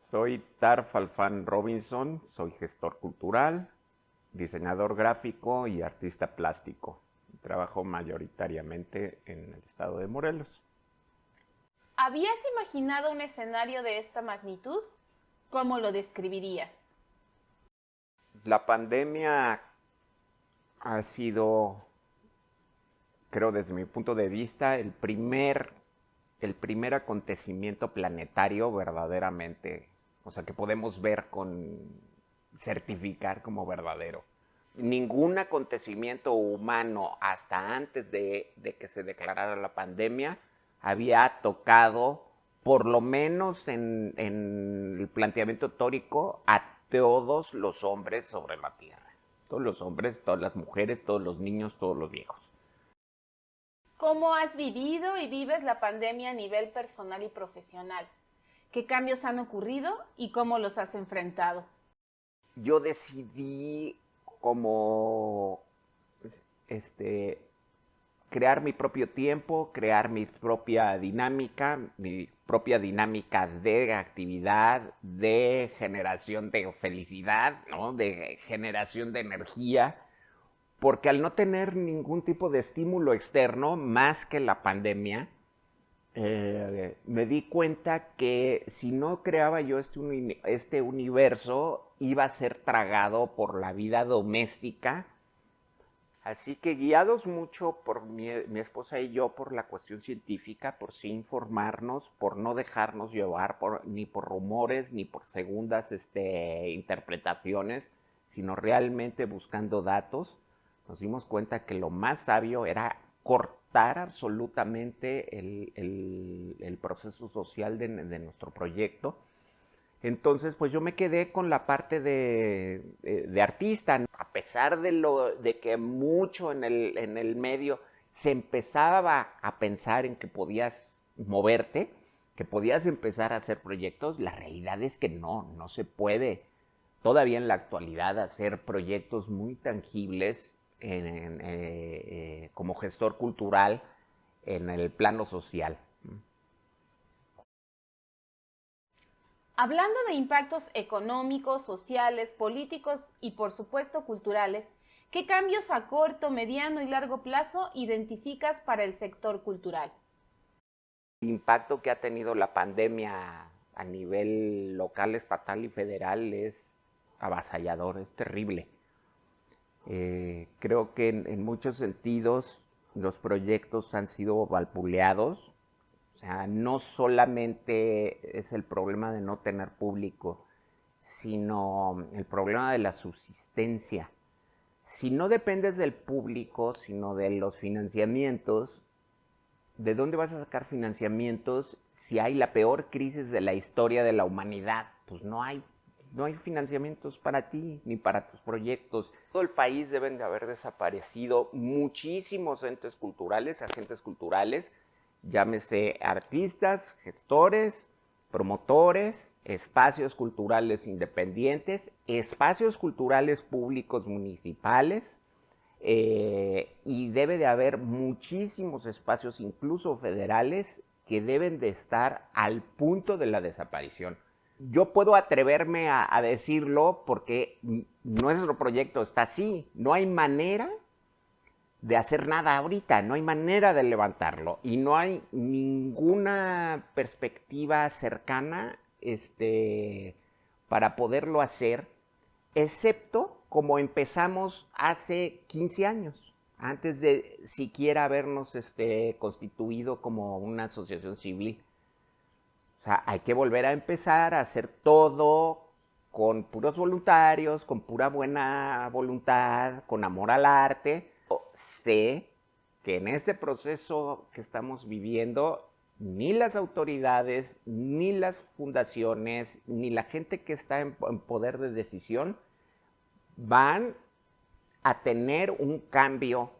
Soy Tarf Alfán Robinson, soy gestor cultural, diseñador gráfico y artista plástico. Trabajo mayoritariamente en el estado de Morelos. ¿Habías imaginado un escenario de esta magnitud? ¿Cómo lo describirías? La pandemia ha sido, creo desde mi punto de vista, el primer acontecimiento planetario verdaderamente, o sea, que podemos ver certificar como verdadero. Ningún acontecimiento humano hasta antes de que se declarara la pandemia había tocado, por lo menos en el planteamiento teórico, a todos los hombres sobre la Tierra. Todos los hombres, todas las mujeres, todos los niños, todos los viejos. ¿Cómo has vivido y vives la pandemia a nivel personal y profesional? ¿Qué cambios han ocurrido y cómo los has enfrentado? Yo decidí como crear mi propio tiempo, crear mi propia dinámica de actividad, de generación de felicidad, ¿no? De generación de energía, porque al no tener ningún tipo de estímulo externo más que la pandemia, me di cuenta que si no creaba yo este universo, iba a ser tragado por la vida doméstica. Así que guiados mucho por mi esposa y yo por la cuestión científica, por sí informarnos, por no dejarnos llevar ni por rumores, ni por segundas interpretaciones, sino realmente buscando datos, nos dimos cuenta que lo más sabio era cortar absolutamente el proceso social de nuestro proyecto. Entonces, pues yo me quedé con la parte de artista. A pesar de que mucho en el medio se empezaba a pensar en que podías moverte, que podías empezar a hacer proyectos, la realidad es que no se puede todavía en la actualidad hacer proyectos muy tangibles como gestor cultural en el plano social. Hablando de impactos económicos, sociales, políticos y por supuesto culturales, ¿qué cambios a corto, mediano y largo plazo identificas para el sector cultural? El impacto que ha tenido la pandemia a nivel local, estatal y federal es avasallador, es terrible. Creo que en muchos sentidos los proyectos han sido vapuleados. O sea, no solamente es el problema de no tener público, sino el problema de la subsistencia. Si no dependes del público, sino de los financiamientos, ¿de dónde vas a sacar financiamientos si hay la peor crisis de la historia de la humanidad? Pues no hay financiamientos para ti ni para tus proyectos. Todo el país deben de haber desaparecido muchísimos entes culturales, agentes culturales, llámese artistas, gestores, promotores, espacios culturales independientes, espacios culturales públicos municipales, y debe de haber muchísimos espacios, incluso federales, que deben de estar al punto de la desaparición. Yo puedo atreverme a decirlo porque nuestro proyecto está así. No hay manera de hacer nada ahorita, no hay manera de levantarlo y no hay ninguna perspectiva cercana para poderlo hacer, excepto como empezamos hace 15 años, antes de siquiera habernos constituido como una asociación civil. O sea, hay que volver a empezar a hacer todo con puros voluntarios, con pura buena voluntad, con amor al arte. Sé que en este proceso que estamos viviendo, ni las autoridades, ni las fundaciones, ni la gente que está en poder de decisión van a tener un cambio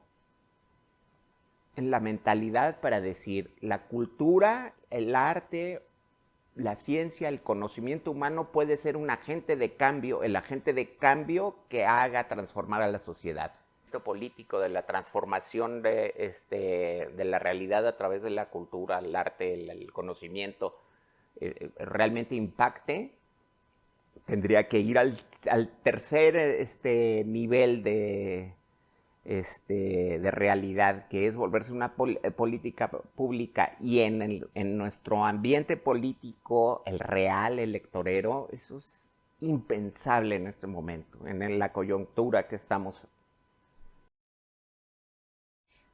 en la mentalidad para decir, la cultura, el arte, la ciencia, el conocimiento humano puede ser un agente de cambio, el agente de cambio que haga transformar a la sociedad. El político de la transformación de la realidad a través de la cultura, el arte, el conocimiento, realmente impacte, tendría que ir al tercer nivel de realidad, que es volverse una política pública, y en nuestro ambiente político, el real, electorero, eso es impensable en este momento, en la coyuntura que estamos.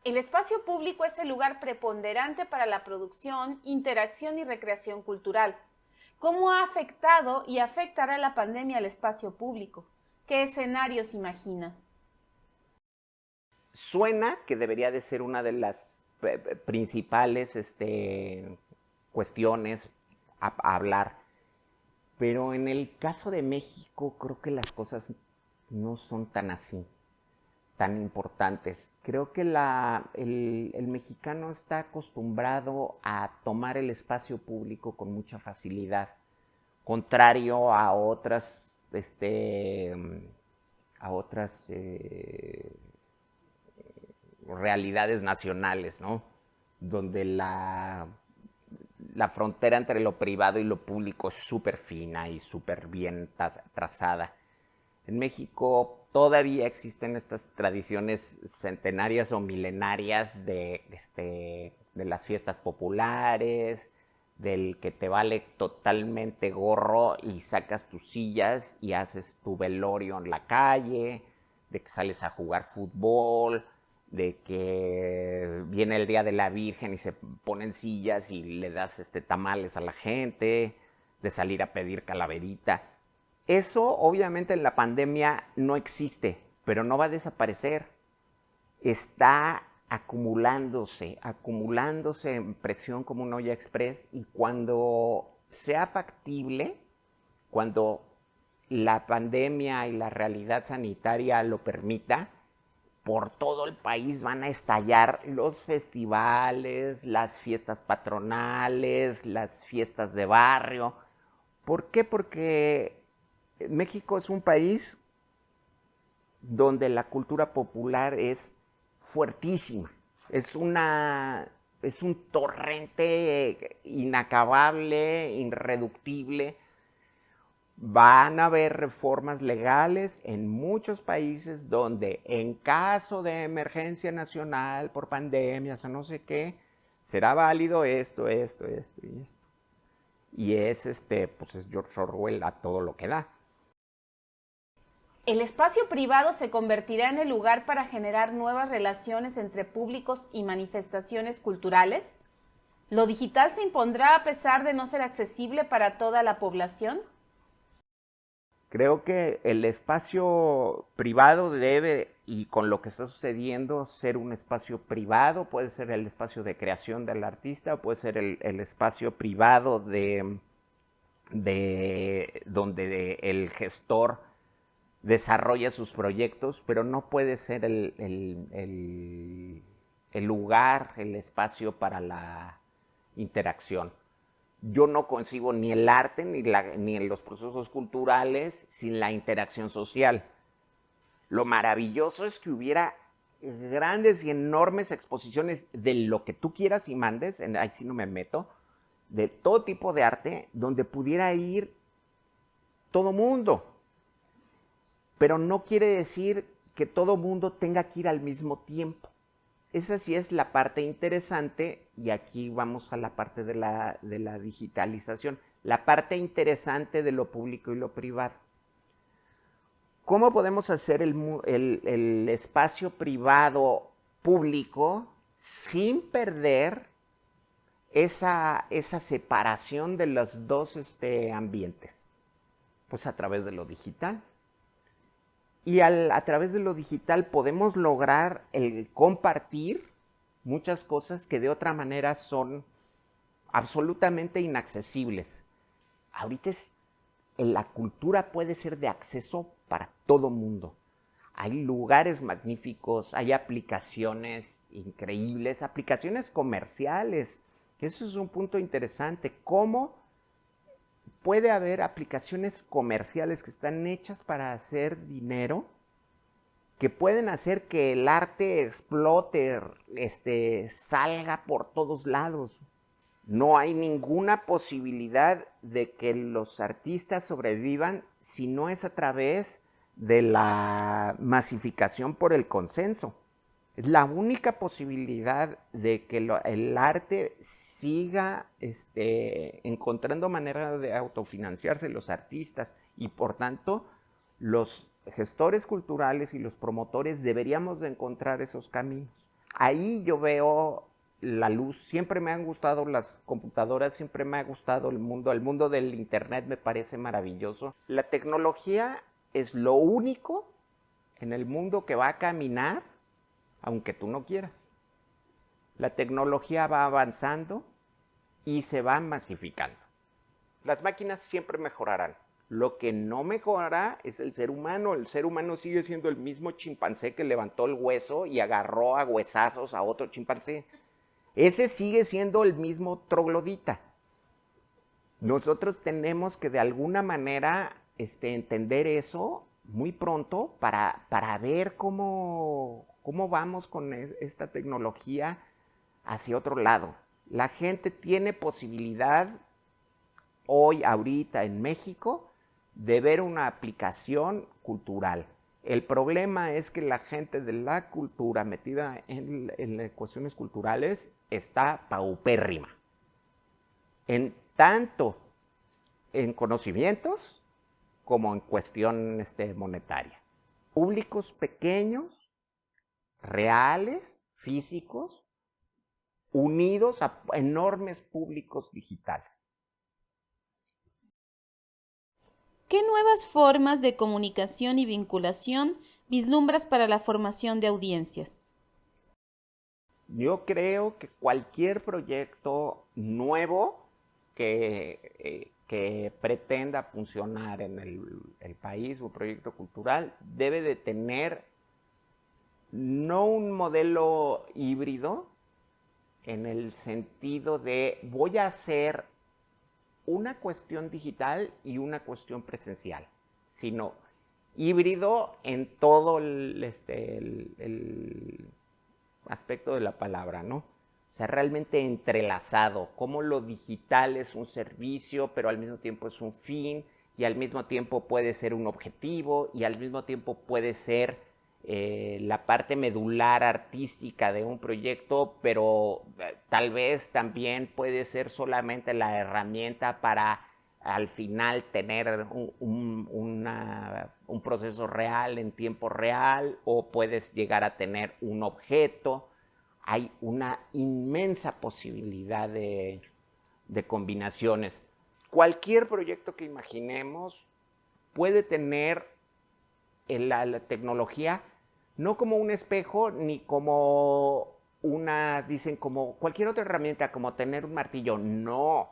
El espacio público es el lugar preponderante para la producción, interacción y recreación cultural. ¿Cómo ha afectado y afectará la pandemia al espacio público? ¿Qué escenarios imaginas? Suena que debería de ser una de las principales cuestiones a hablar, pero en el caso de México creo que las cosas no son tan así, tan importantes. Creo que el mexicano está acostumbrado a tomar el espacio público con mucha facilidad, contrario a otras realidades nacionales, ¿no? Donde la frontera entre lo privado y lo público es súper fina y súper bien trazada. En México todavía existen estas tradiciones centenarias o milenarias de las fiestas populares, del que te vale totalmente gorro y sacas tus sillas y haces tu velorio en la calle, de que sales a jugar fútbol, de que viene el Día de la Virgen y se ponen sillas y le das tamales a la gente, de salir a pedir calaverita. Eso obviamente en la pandemia no existe, pero no va a desaparecer. Está acumulándose en presión como un olla express, y cuando sea factible, cuando la pandemia y la realidad sanitaria lo permita, por todo el país van a estallar los festivales, las fiestas patronales, las fiestas de barrio. ¿Por qué? Porque México es un país donde la cultura popular es fuertísima. Es un torrente inacabable, irreductible. Van a haber reformas legales en muchos países donde, en caso de emergencia nacional por pandemias o no sé qué, será válido esto y esto. Y es pues es George Orwell a todo lo que da. ¿El espacio privado se convertirá en el lugar para generar nuevas relaciones entre públicos y manifestaciones culturales? ¿Lo digital se impondrá a pesar de no ser accesible para toda la población? Creo que el espacio privado debe, y con lo que está sucediendo, ser un espacio privado. Puede ser el espacio de creación del artista, puede ser el espacio privado de donde el gestor desarrolla sus proyectos, pero no puede ser el lugar, el espacio para la interacción. Yo no concibo ni el arte ni los procesos culturales sin la interacción social. Lo maravilloso es que hubiera grandes y enormes exposiciones de lo que tú quieras y mandes, ahí sí no me meto, de todo tipo de arte, donde pudiera ir todo mundo. Pero no quiere decir que todo mundo tenga que ir al mismo tiempo. Esa sí es la parte interesante, y aquí vamos a la parte de la digitalización, la parte interesante de lo público y lo privado. ¿Cómo podemos hacer el espacio privado público sin perder esa separación de los dos ambientes? Pues a través de lo digital. Y a través de lo digital podemos lograr el compartir muchas cosas que de otra manera son absolutamente inaccesibles. Ahorita es la cultura puede ser de acceso para todo mundo. Hay lugares magníficos, hay aplicaciones increíbles, aplicaciones comerciales. Eso es un punto interesante. ¿Cómo puede haber aplicaciones comerciales que están hechas para hacer dinero, que pueden hacer que el arte explote, salga por todos lados? No hay ninguna posibilidad de que los artistas sobrevivan si no es a través de la masificación por el consenso. Es la única posibilidad de que el arte siga encontrando manera de autofinanciarse los artistas, y por tanto los gestores culturales y los promotores deberíamos de encontrar esos caminos. Ahí yo veo la luz. Siempre me han gustado las computadoras, siempre me ha gustado el mundo del internet me parece maravilloso. La tecnología es lo único en el mundo que va a caminar aunque tú no quieras. La tecnología va avanzando y se va masificando. Las máquinas siempre mejorarán. Lo que no mejorará es el ser humano. El ser humano sigue siendo el mismo chimpancé que levantó el hueso y agarró a huesazos a otro chimpancé. Ese sigue siendo el mismo troglodita. Nosotros tenemos que de alguna manera entender eso muy pronto para ver cómo vamos con esta tecnología hacia otro lado. La gente tiene posibilidad hoy, ahorita en México, de ver una aplicación cultural. El problema es que la gente de la cultura metida en las cuestiones culturales está paupérrima. En tanto en conocimientos como en cuestión monetaria. Públicos pequeños, reales, físicos, unidos a enormes públicos digitales. ¿Qué nuevas formas de comunicación y vinculación vislumbras para la formación de audiencias? Yo creo que cualquier proyecto nuevo que pretenda funcionar en el país, un proyecto cultural, debe de tener no un modelo híbrido en el sentido de voy a hacer una cuestión digital y una cuestión presencial, sino híbrido en todo el aspecto de la palabra, ¿no? O sea, realmente entrelazado, cómo lo digital es un servicio, pero al mismo tiempo es un fin, y al mismo tiempo puede ser un objetivo, y al mismo tiempo puede ser la parte medular artística de un proyecto, pero tal vez también puede ser solamente la herramienta para al final tener un proceso real en tiempo real, o puedes llegar a tener un objeto. Hay una inmensa posibilidad de combinaciones. Cualquier proyecto que imaginemos puede tener la tecnología no como un espejo ni como dicen como cualquier otra herramienta, como tener un martillo. No. O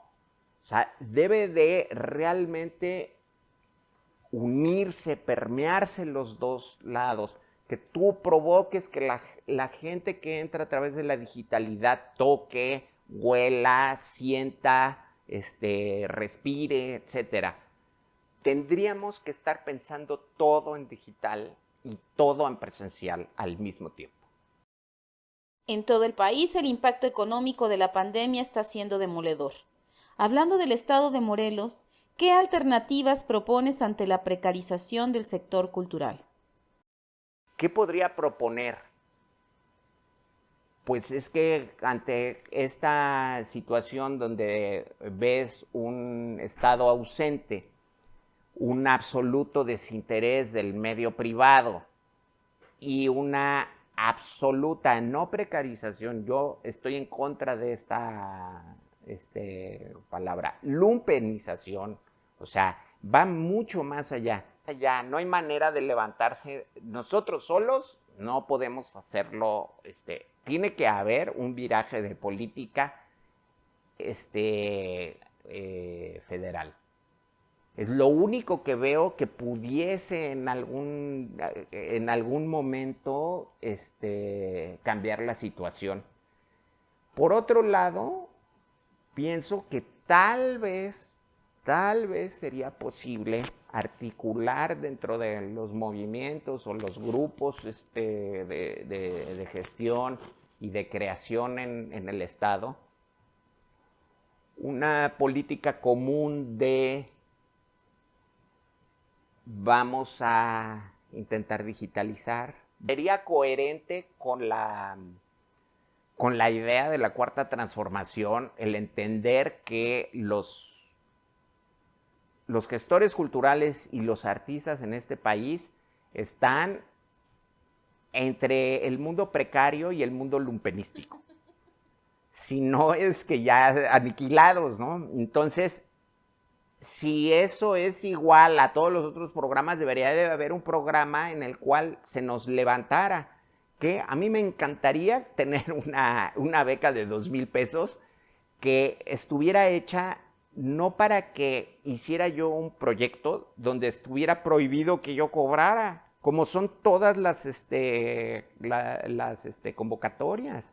sea, debe de realmente unirse, permearse los dos lados, que tú provoques que la gente que entra a través de la digitalidad toque, huela, sienta, respire, etcétera. Tendríamos que estar pensando todo en digital y todo en presencial al mismo tiempo. En todo el país, el impacto económico de la pandemia está siendo demoledor. Hablando del estado de Morelos, ¿qué alternativas propones ante la precarización del sector cultural? ¿Qué podría proponer? Pues es que ante esta situación donde ves un Estado ausente, un absoluto desinterés del medio privado y una absoluta no precarización, yo estoy en contra de esta palabra, lumpenización, o sea, va mucho más allá. Ya no hay manera de levantarse nosotros solos, no podemos hacerlo. Tiene que haber un viraje de política federal. Es lo único que veo que pudiese en algún momento cambiar la situación. Por otro lado, pienso que tal vez sería posible articular dentro de los movimientos o los grupos de gestión y de creación en el Estado una política común de vamos a intentar digitalizar. Sería coherente con la idea de la cuarta transformación, el entender que los gestores culturales y los artistas en este país están entre el mundo precario y el mundo lumpenístico. Si no es que ya aniquilados, ¿no? Entonces, si eso es igual a todos los otros programas, debería de haber un programa en el cual se nos levantara. Que a mí me encantaría tener una beca de 2,000 pesos que estuviera hecha no para que hiciera yo un proyecto donde estuviera prohibido que yo cobrara, como son todas las convocatorias,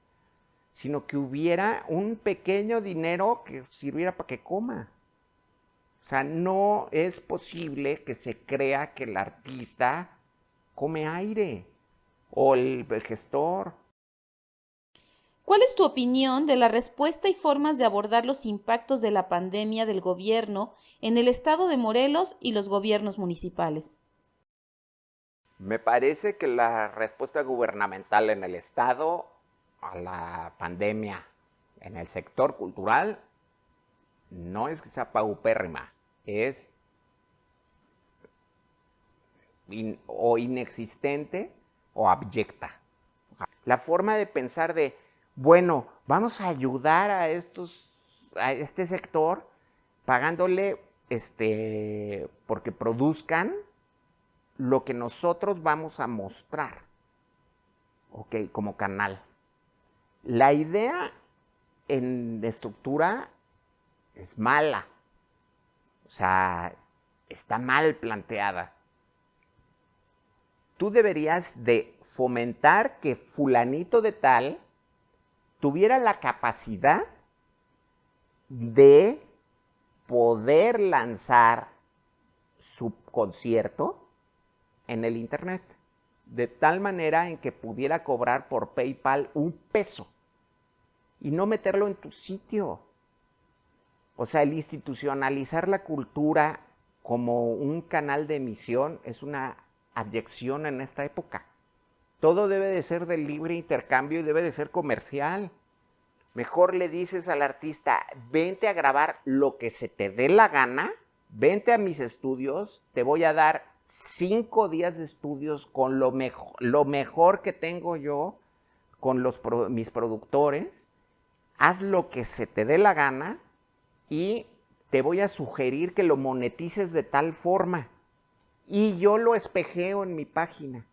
sino que hubiera un pequeño dinero que sirviera para que coma. O sea, no es posible que se crea que el artista come aire o el gestor. ¿Cuál es tu opinión de la respuesta y formas de abordar los impactos de la pandemia del gobierno en el estado de Morelos y los gobiernos municipales? Me parece que la respuesta gubernamental en el estado a la pandemia en el sector cultural no es que sea paupérrima, es o inexistente o abyecta. La forma de pensar de, bueno, vamos a ayudar a este sector pagándole porque produzcan lo que nosotros vamos a mostrar, ok, como canal. La idea en estructura es mala, o sea, está mal planteada. Tú deberías de fomentar que fulanito de tal tuviera la capacidad de poder lanzar su concierto en el internet, de tal manera en que pudiera cobrar por PayPal 1 peso y no meterlo en tu sitio. O sea, el institucionalizar la cultura como un canal de emisión es una abyección en esta época. Todo debe de ser de libre intercambio y debe de ser comercial. Mejor le dices al artista, vente a grabar lo que se te dé la gana, vente a mis estudios, te voy a dar 5 días de estudios con lo mejor que tengo yo, con mis productores, haz lo que se te dé la gana y te voy a sugerir que lo monetices de tal forma. Y yo lo espejeo en mi página.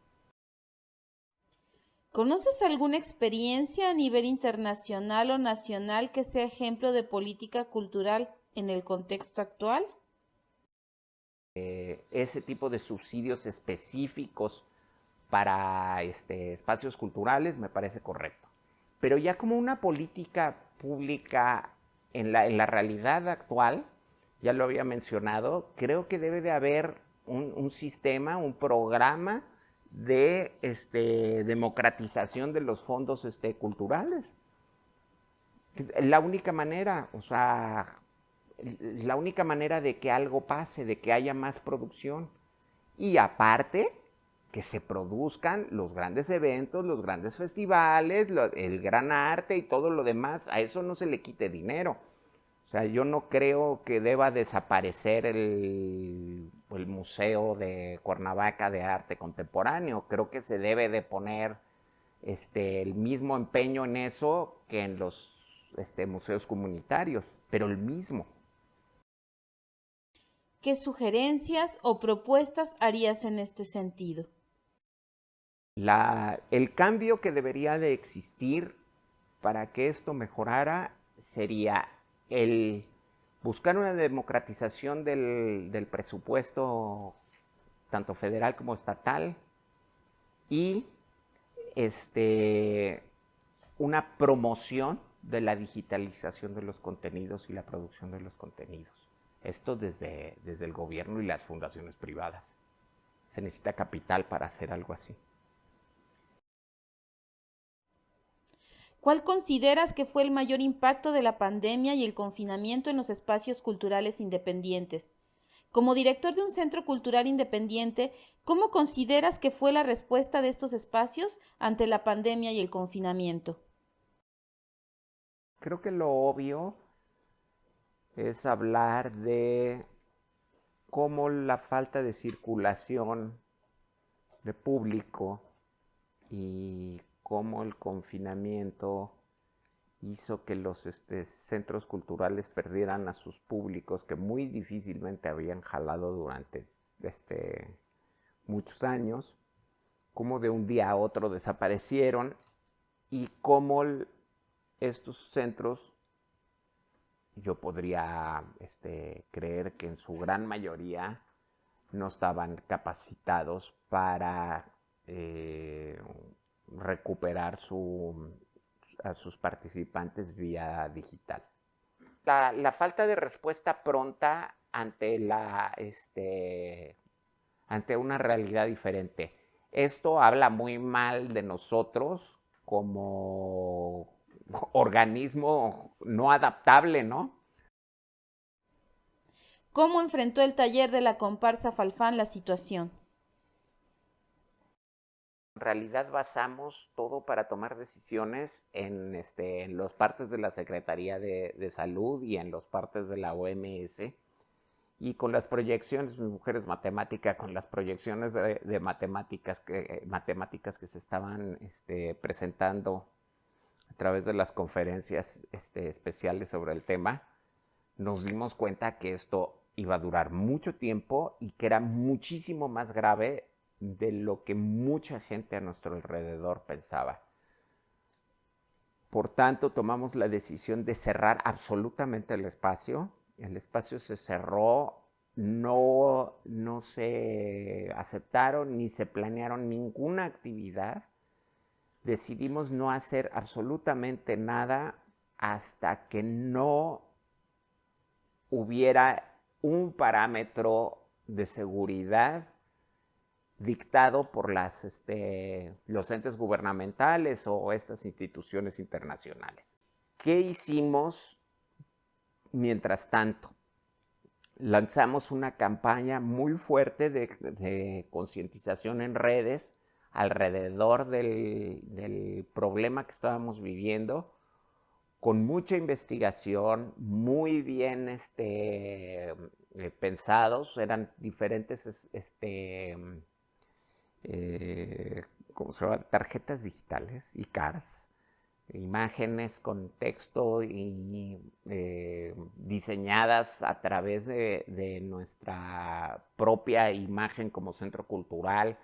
¿Conoces alguna experiencia a nivel internacional o nacional que sea ejemplo de política cultural en el contexto actual? Ese tipo de subsidios específicos para espacios culturales me parece correcto. Pero ya como una política pública en la realidad actual, ya lo había mencionado, creo que debe de haber un sistema, un programa de democratización de los fondos culturales. La única manera, o sea, la única manera de que algo pase, de que haya más producción. Y aparte, que se produzcan los grandes eventos, los grandes festivales, el gran arte y todo lo demás. A eso no se le quite dinero. O sea, yo no creo que deba desaparecer el Museo de Cuernavaca de Arte Contemporáneo. Creo que se debe de poner el mismo empeño en eso que en los museos comunitarios, pero el mismo. ¿Qué sugerencias o propuestas harías en este sentido? El cambio que debería de existir para que esto mejorara sería el buscar una democratización del presupuesto tanto federal como estatal y una promoción de la digitalización de los contenidos y la producción de los contenidos. Esto desde el gobierno y las fundaciones privadas. Se necesita capital para hacer algo así. ¿Cuál consideras que fue el mayor impacto de la pandemia y el confinamiento en los espacios culturales independientes? Como director de un centro cultural independiente, ¿cómo consideras que fue la respuesta de estos espacios ante la pandemia y el confinamiento? Creo que lo obvio es hablar de cómo la falta de circulación de público y cómo el confinamiento hizo que los centros culturales perdieran a sus públicos que muy difícilmente habían jalado durante muchos años, cómo de un día a otro desaparecieron y cómo estos centros, yo podría creer que en su gran mayoría no estaban capacitados para recuperar a sus participantes vía digital. La falta de respuesta pronta ante ante una realidad diferente. Esto habla muy mal de nosotros como organismo no adaptable, ¿no? ¿Cómo enfrentó el taller de la comparsa Falfán la situación? En realidad basamos todo para tomar decisiones en los partes de la Secretaría de Salud y en los partes de la OMS. Y con las proyecciones, mi mujer es matemática, con las proyecciones de matemáticas que se estaban presentando a través de las conferencias especiales sobre el tema, nos dimos cuenta que esto iba a durar mucho tiempo y que era muchísimo más grave de lo que mucha gente a nuestro alrededor pensaba. Por tanto, tomamos la decisión de cerrar absolutamente el espacio. El espacio se cerró, no se aceptaron ni se planearon ninguna actividad. Decidimos no hacer absolutamente nada hasta que no hubiera un parámetro de seguridad dictado por los entes gubernamentales o estas instituciones internacionales. ¿Qué hicimos mientras tanto? Lanzamos una campaña muy fuerte de concientización en redes alrededor del problema que estábamos viviendo, con mucha investigación, muy bien pensados, eran diferentes ¿cómo se llama? Tarjetas digitales y cards, imágenes con texto y diseñadas a través de nuestra propia imagen como centro cultural.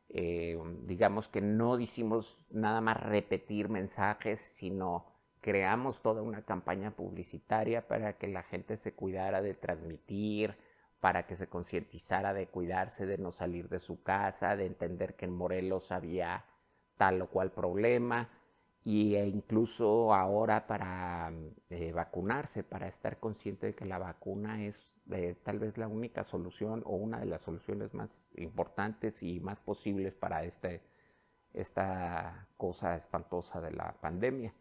Digamos que no hicimos nada más repetir mensajes, sino creamos toda una campaña publicitaria para que la gente se cuidara de transmitir, para que se concientizara de cuidarse, de no salir de su casa, de entender que en Morelos había tal o cual problema, e incluso ahora para vacunarse, para estar consciente de que la vacuna es tal vez la única solución o una de las soluciones más importantes y más posibles para esta cosa espantosa de la pandemia.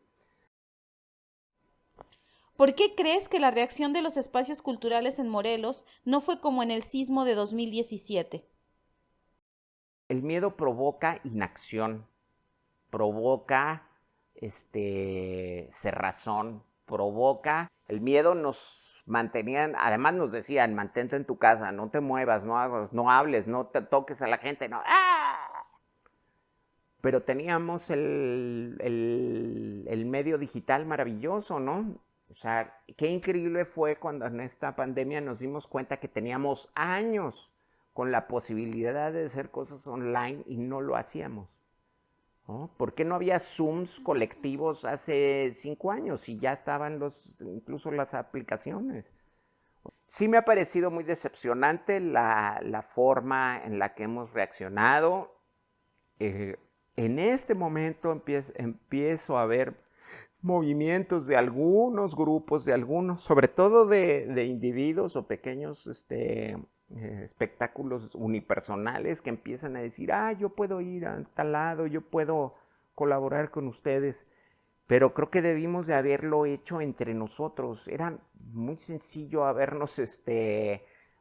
¿Por qué crees que la reacción de los espacios culturales en Morelos no fue como en el sismo de 2017? El miedo provoca inacción, provoca cerrazón, provoca. El miedo nos mantenían, además nos decían, mantente en tu casa, no te muevas, no hables, no te toques a la gente, no. ¡Ah! Pero teníamos el medio digital maravilloso, ¿no? O sea, qué increíble fue cuando en esta pandemia nos dimos cuenta que teníamos años con la posibilidad de hacer cosas online y no lo hacíamos, ¿no? ¿Por qué no había Zooms colectivos hace 5 años y ya estaban incluso las aplicaciones? Sí me ha parecido muy decepcionante la forma en la que hemos reaccionado. En este momento empiezo a ver movimientos de algunos grupos, de algunos, sobre todo de individuos o pequeños espectáculos unipersonales que empiezan a decir, yo puedo ir a tal lado, yo puedo colaborar con ustedes. Pero creo que debimos de haberlo hecho entre nosotros. Era muy sencillo habernos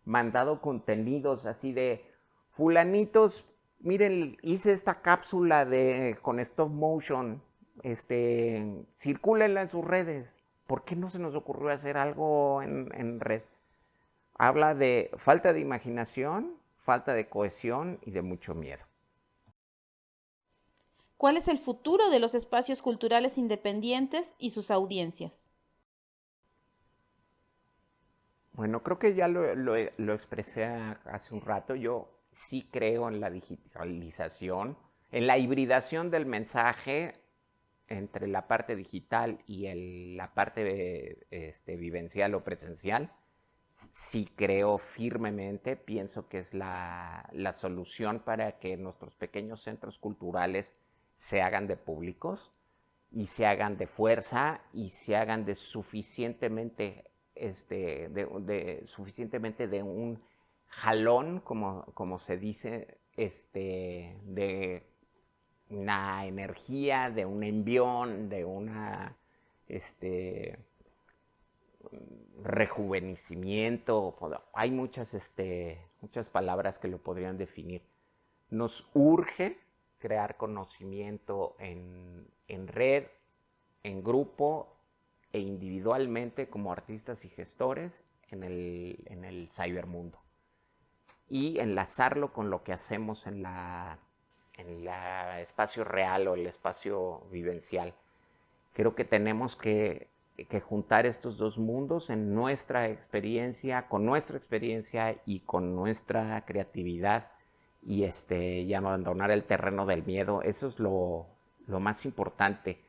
mandado contenidos así de fulanitos, miren, hice esta cápsula con stop motion, circúlenla en sus redes. ¿Por qué no se nos ocurrió hacer algo en red? Habla de falta de imaginación, falta de cohesión y de mucho miedo. ¿Cuál es el futuro de los espacios culturales independientes y sus audiencias? Bueno, creo que ya lo expresé hace un rato. Yo sí creo en la digitalización, en la hibridación del mensaje entre la parte digital y la parte vivencial o presencial. Sí creo firmemente, pienso que es la solución para que nuestros pequeños centros culturales se hagan de públicos y se hagan de fuerza y se hagan de suficientemente suficientemente de un jalón, como se dice, de una energía, de un envión, de una rejuvenecimiento. Hay muchas palabras que lo podrían definir. Nos urge crear conocimiento en red, en grupo e individualmente como artistas y gestores en el cybermundo. Y enlazarlo con lo que hacemos en el espacio real o el espacio vivencial. Creo que tenemos que juntar estos dos mundos en nuestra experiencia, con nuestra experiencia y con nuestra creatividad y no abandonar el terreno del miedo. Eso es lo más importante.